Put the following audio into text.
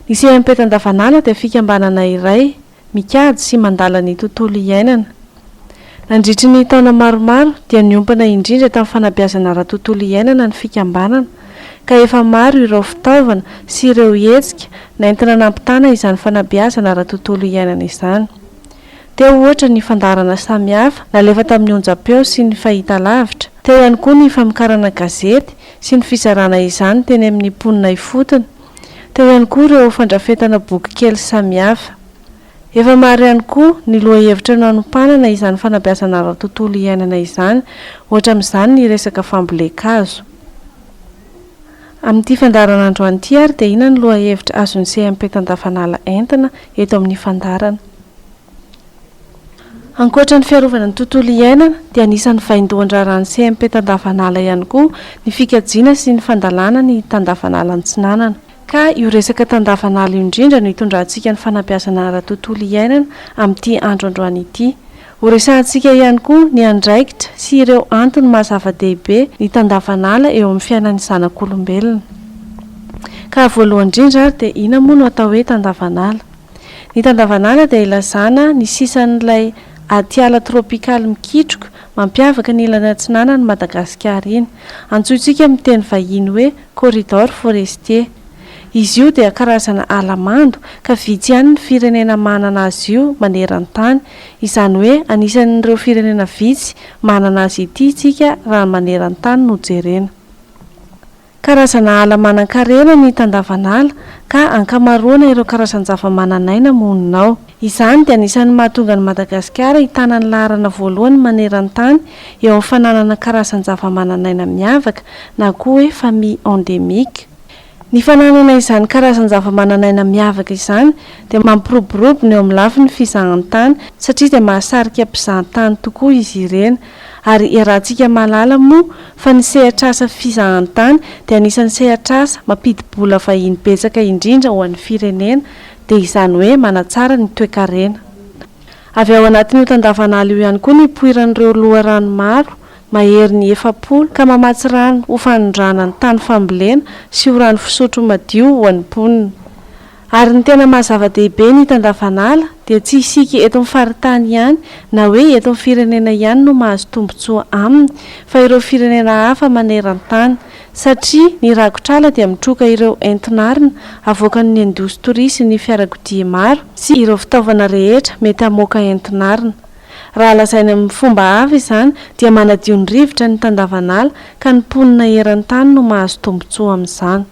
Ny seham-petan-davanala dia fikambanana iray mikajy sy mandala ny tontolo iainana. Nandritry ny taona maromaro dia niompana indrindra tamin'ny fanabeazana ara-tontolo iainana ny fikambanana, ka efa maro ireo fitaovana sy ireo hetsika nentina nampitana izany fanabeazana ara-tontolo iainana izany. Teo ohatra ny fandarana samihafa nalefa tamin'ny onjam-peo sy ny fahitalavitra. Teo ihany koa ny famokarana gazety sy ny fizarana izany teny amin'ny mponina ifotony. Teo ihany koa ireo fandrafetana boky kely samihafa. Efa maro ihany koa ny lohahevitra nanompanana izany fanabeazana ara-tontolo iainana izany, ohatra amin'izany ny resaka fambolem-kazo. Amin'ity fandarana androany ity ary dia inona ny lohahevitra azon'ny seham-petan-davanala entina eto amin'ny fandarana. Ankoatra ny fiarovana ny tontolo iainana dia anisan'ny vaindohan-draharaha ny seham-petan-davanala ihany koa ny fikajiana sy ny fandalana ny tan-davanala antsinanana. Ka io resaka tan-davanala io indrindra no hitondrantsika ny fanabeazana ara-tontolo iainana amin'ity andro androany ity. Ho resahantsika ihany koa ny andraikitra sy ireo antony mahazava-dehibe ny tan-davanala eo amin'ny fiainan'ny zanak'olombelona. Ka voalohany indrindra ary dia inona moa no atao hoe tan-davanala? Ny tan-davanala dia ilazana ny sisan'ilay atiala tropikaly mikitroka mampiavaka ny ilany antsinanan'i Madagasikara iny. Antsointsika amin'ny teny vahiny hoe corridor forestier. Izy io dia karazana alamando ka vitsy ihany ny firenena manana azy io maneran-tany. Izany hoe anisan'ireo firenena vitsy manana azy ity isika raha maneran-tany no jerena. Karazana ala manan-karena ny tan-davanala ka ankamaroana ireo karazan-java-mananaina monina ao. Izany dia anisan'ny mahatonga ny Madagasikara hitana ny laharana voalohany maneran-tany eo amin'ny fananana karazan-java-mananaina miavaka na koa hoe famille endémique. Ny fananana izany karazan-java-mananaina miavaka izany dia mampiroborobo ny eo amin'ny lafin'ny fizahan-tany satria dia mahasarika mpizahan-tany tokoa izy ireny. Ary iarahantsika mahalala moa fa ny sehatr'asa fizahan-tany dia anisan'ny sehatr'asa mampidi-bola vahiny betsaka indrindra ho an'ny firenena, dia izany hoe manatsara ny toe-karena. Avy ao anatin'io tan-davanala io ihany koa ny poiran'ireo loharano maro mahery ny 700 ka mamatsy rano ho fanondrana ny tany fambolena sy ho rano fisotro madio ho an'ny mponina. Ary ny tena mahazava-dehibe ny tan-davanala dia tsy isika eto amin'ny faritany ihany na hoe eto amin'ny firenena ihany no mahazo tombotsoa aminy, fa ireo firenena hafa maneran-tany, satria ny rakotr'ala dia mitroka ireo entinarina avoakan'ny indostria sy ny fiarakodia maro sy ireo fitaovana rehetra mety hamoaka entinarina. Raha lazaina amin'ny fomba hafa izany dia manadio ny rivotra ny tan-davanala ka ny mponina eran-tany no mahazo tombotsoa amin'izany.